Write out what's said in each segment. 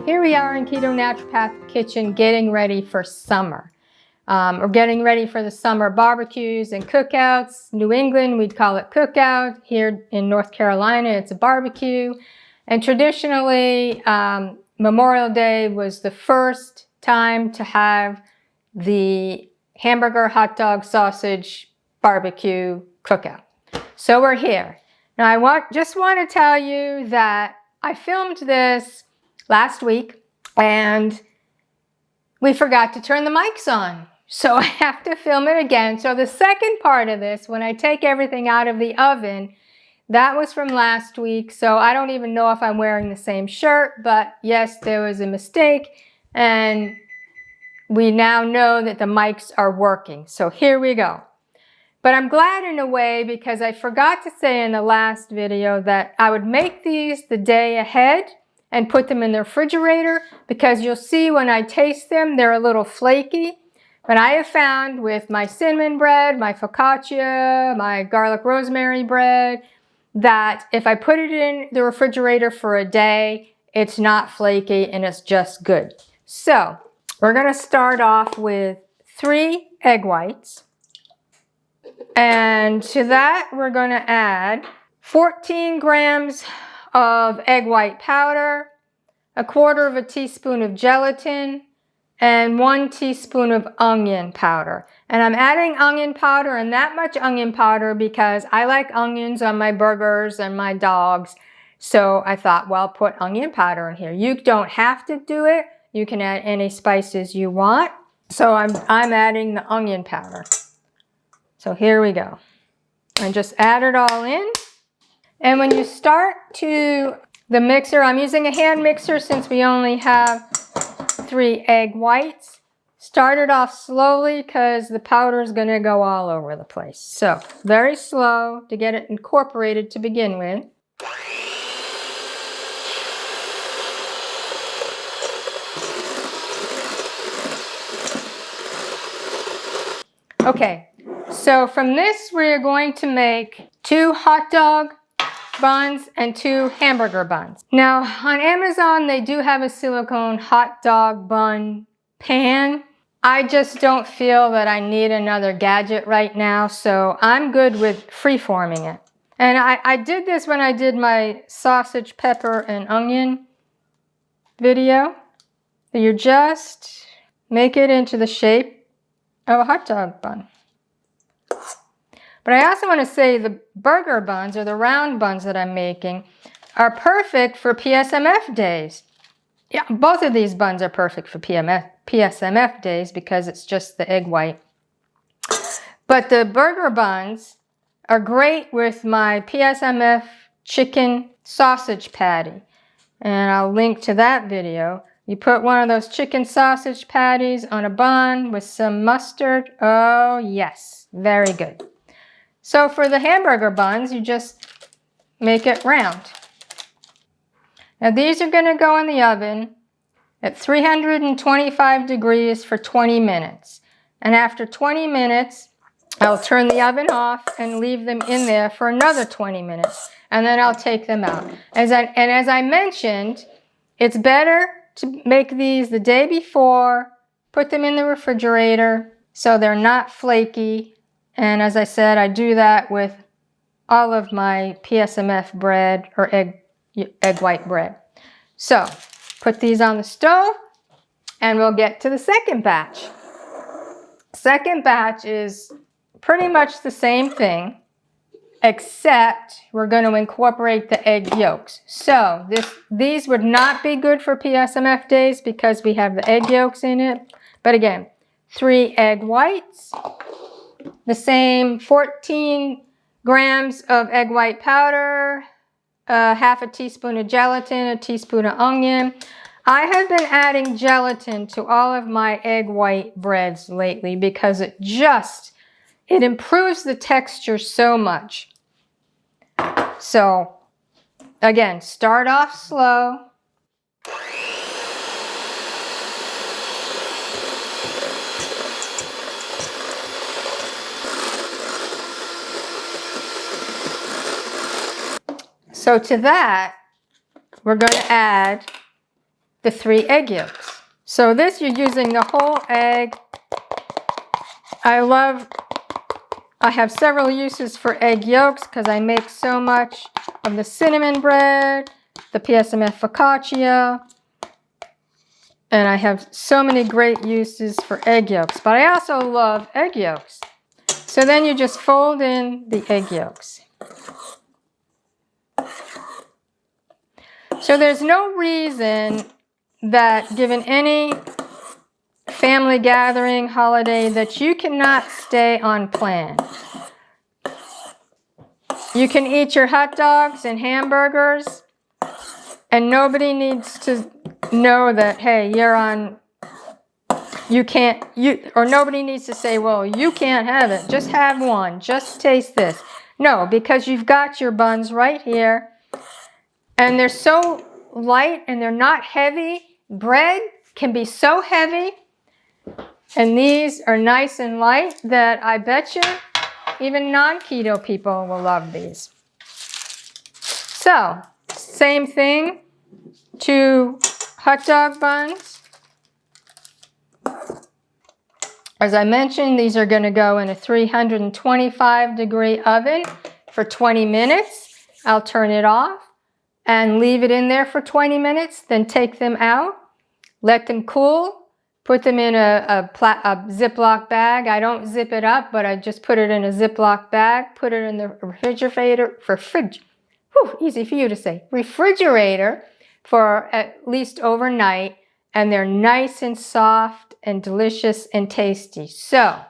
Here we are in Keto Naturopath Kitchen getting ready for summer. We're getting ready for the summer barbecues and cookouts. New England, we'd call it cookout. Here in North Carolina, it's a barbecue. And traditionally, Memorial Day was the first time to have the hamburger, hot dog, sausage, barbecue cookout. So we're here. Now I just want to tell you that I filmed this last week and we forgot to turn the mics on. So I have to film it again. So the second part of this, when I take everything out of the oven, that was from last week. So I don't even know if I'm wearing the same shirt, but yes, there was a mistake and we now know that the mics are working. So here we go. But I'm glad in a way because I forgot to say in the last video that I would make these the day ahead and put them in the refrigerator because you'll see when I taste them, they're a little flaky. But I have found with my cinnamon bread, my focaccia, my garlic rosemary bread, that if I put it in the refrigerator for a day, it's not flaky and it's just good. So we're gonna start off with 3 egg whites. And to that, we're gonna add 14 grams of egg white powder, 1/4 teaspoon of gelatin, and 1 teaspoon of onion powder. And I'm adding onion powder and that much onion powder because I like onions on my burgers and my dogs. So I thought, well, put onion powder in here. You don't have to do it. You can add any spices you want. So I'm adding the onion powder. So here we go. And just add it all in. And when you start to the mixer, I'm using a hand mixer since we only have 3 egg whites. Start it off slowly because the powder is going to go all over the place. So very slow to get it incorporated to begin with. Okay, so from this we're going to make 2 hot dog buns and 2 hamburger buns. Now on Amazon they do have a silicone hot dog bun pan. I just don't feel that I need another gadget right now, so I'm good with freeforming it. And I did this when I did my sausage, pepper, and onion video. You just make it into the shape of a hot dog bun. But I also want to say the burger buns, or the round buns that I'm making, are perfect for PSMF days. Yeah, both of these buns are perfect for PSMF days because it's just the egg white. But the burger buns are great with my PSMF chicken sausage patty. And I'll link to that video. You put one of those chicken sausage patties on a bun with some mustard. Oh yes, very good. So for the hamburger buns, you just make it round. Now these are going to go in the oven at 325 degrees for 20 minutes. And after 20 minutes, I'll turn the oven off and leave them in there for another 20 minutes. And then I'll take them out. As I mentioned, it's better to make these the day before, put them in the refrigerator so they're not flaky. And as I said, I do that with all of my PSMF bread or egg white bread. So put these on the stove and we'll get to the second batch. Second batch is pretty much the same thing, except we're going to incorporate the egg yolks. So these would not be good for PSMF days because we have the egg yolks in it. But again, 3 egg whites, the same 14 grams of egg white powder, 1/2 teaspoon of gelatin, 1 teaspoon of onion. I have been adding gelatin to all of my egg white breads lately because it improves the texture so much. So again, start off slow. So to that, we're going to add the 3 egg yolks. So this, you're using the whole egg. I have several uses for egg yolks because I make so much of the cinnamon bread, the PSMF focaccia, and I have so many great uses for egg yolks. But I also love egg yolks. So then you just fold in the egg yolks. So there's no reason that given any family gathering, holiday, that you cannot stay on plan. You can eat your hot dogs and hamburgers, and nobody needs to know that, hey, or nobody needs to say, well, you can't have it. Just have one. Just taste this. No, because you've got your buns right here, and they're so light and they're not heavy. Bread can be so heavy, and these are nice and light that I bet you even non-keto people will love these. So, same thing, 2 hot dog buns. As I mentioned, these are going to go in a 325-degree oven for 20 minutes. I'll turn it off and leave it in there for 20 minutes, then take them out, let them cool. Put them in a Ziploc bag. I don't zip it up, but I just put it in a Ziploc bag, put it in the refrigerator, easy for you to say, refrigerator for at least overnight, and they're nice and soft and delicious and tasty. So,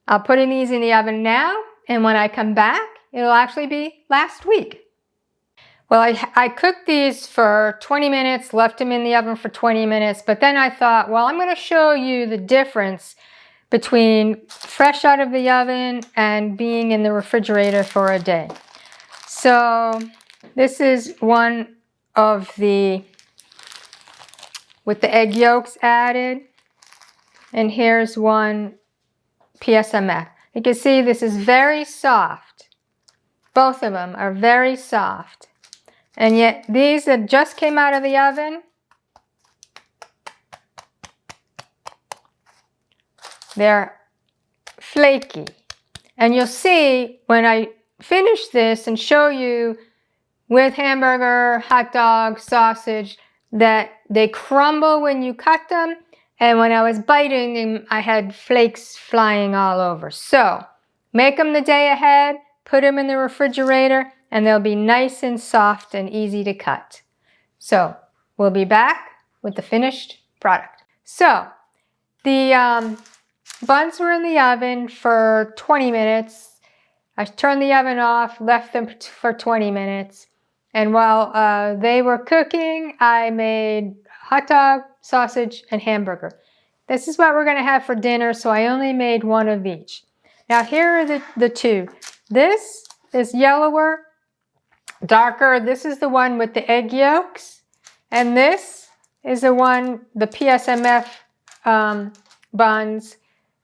I'll put these in the oven now, and when I come back, it'll actually be last week. Well, I cooked these for 20 minutes, left them in the oven for 20 minutes, but then I thought, well, I'm going to show you the difference between fresh out of the oven and being in the refrigerator for a day. So this is one of with the egg yolks added, and here's one PSMF. You can see this is very soft. Both of them are very soft. And yet these that just came out of the oven, they're flaky. And you'll see when I finish this and show you with hamburger, hot dog, sausage, that they crumble when you cut them. And when I was biting them, I had flakes flying all over. So make them the day ahead, put them in the refrigerator, and they'll be nice and soft and easy to cut. So we'll be back with the finished product. So the buns were in the oven for 20 minutes. I turned the oven off, left them for 20 minutes. And while they were cooking, I made hot dog, sausage, and hamburger. This is what we're going to have for dinner, so I only made one of each. Now here are the 2. This is yellower, darker. This is the one with the egg yolks. And this is the one, the PSMF buns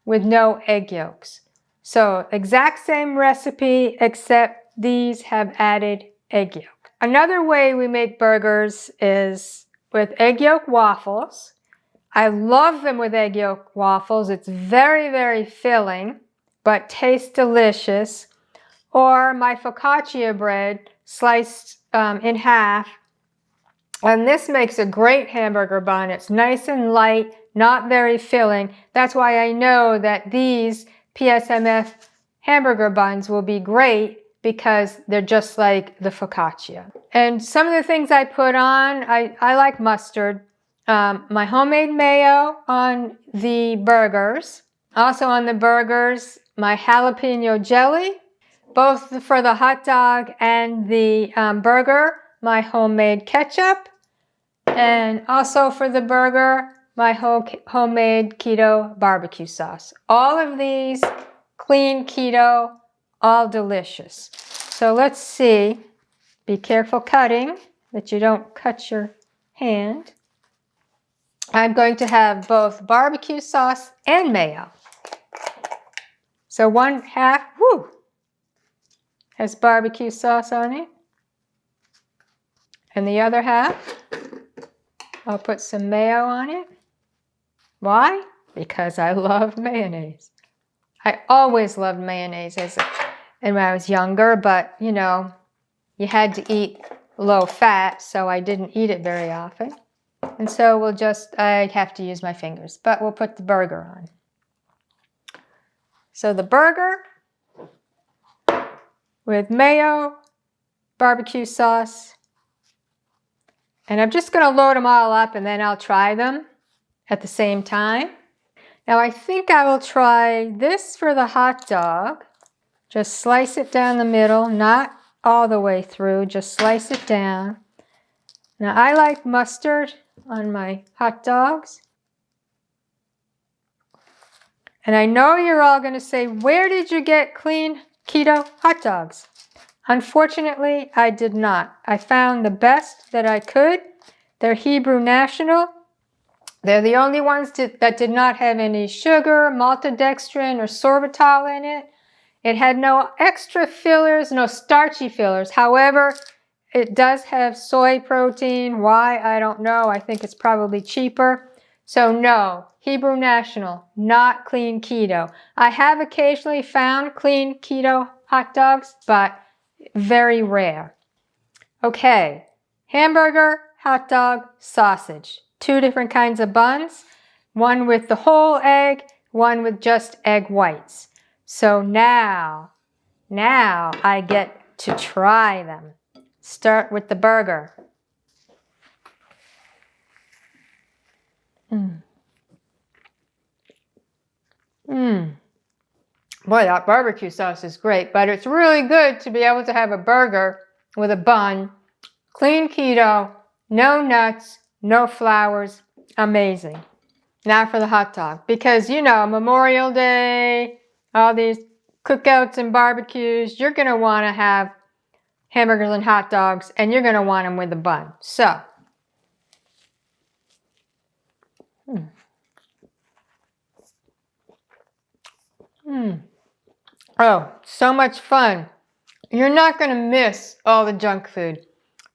with no egg yolks. So exact same recipe, except these have added egg yolk. Another way we make burgers is with egg yolk waffles. I love them with egg yolk waffles. It's very, very filling, but tastes delicious. Or my focaccia bread sliced in half. And this makes a great hamburger bun. It's nice and light, not very filling. That's why I know that these PSMF hamburger buns will be great, because they're just like the focaccia. And some of the things I put on, I like mustard. My homemade mayo on the burgers. Also on the burgers, my jalapeno jelly. Both for the hot dog and the burger, my homemade ketchup. And also for the burger, my homemade keto barbecue sauce. All of these clean keto, all delicious. So let's see. Be careful cutting, that you don't cut your hand. I'm going to have both barbecue sauce and mayo. So one half, has barbecue sauce on it. And the other half, I'll put some mayo on it. Why? Because I love mayonnaise. I always loved mayonnaise when I was younger, but you know, you had to eat low fat, so I didn't eat it very often. And so I have to use my fingers, but we'll put the burger on. So the burger with mayo, barbecue sauce, and I'm just going to load them all up and then I'll try them at the same time. Now I think I will try this for the hot dog. Just slice it down the middle, not all the way through, just slice it down. Now I like mustard on my hot dogs. And I know you're all going to say, where did you get clean keto hot dogs? Unfortunately, I did not. I found the best that I could. They're Hebrew National. They're the only ones that did not have any sugar, maltodextrin, or sorbitol in it. It had no extra fillers, no starchy fillers. However, it does have soy protein. Why? I don't know. I think it's probably cheaper. So no, Hebrew National, not clean keto. I have occasionally found clean keto hot dogs, but very rare. Okay, hamburger, hot dog, sausage. 2 different kinds of buns. One with the whole egg, one with just egg whites. So now I get to try them. Start with the burger. Boy, that barbecue sauce is great, but it's really good to be able to have a burger with a bun, clean keto, no nuts, no flours. Amazing. Now for the hot dog, because you know, Memorial Day, all these cookouts and barbecues, you're going to want to have hamburgers and hot dogs, and you're going to want them with a bun. So, Oh, so much fun. You're not going to miss all the junk food.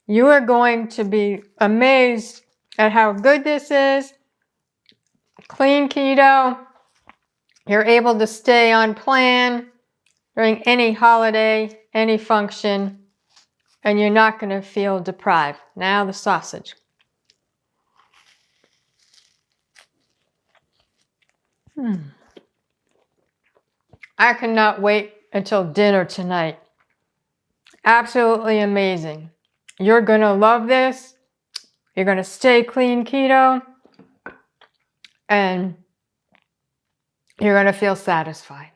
You are going to be amazed at how good this is. Clean keto. You're able to stay on plan during any holiday, any function, and you're not going to feel deprived. Now the sausage. I cannot wait until dinner tonight. Absolutely amazing. You're going to love this. You're going to stay clean keto. And you're going to feel satisfied.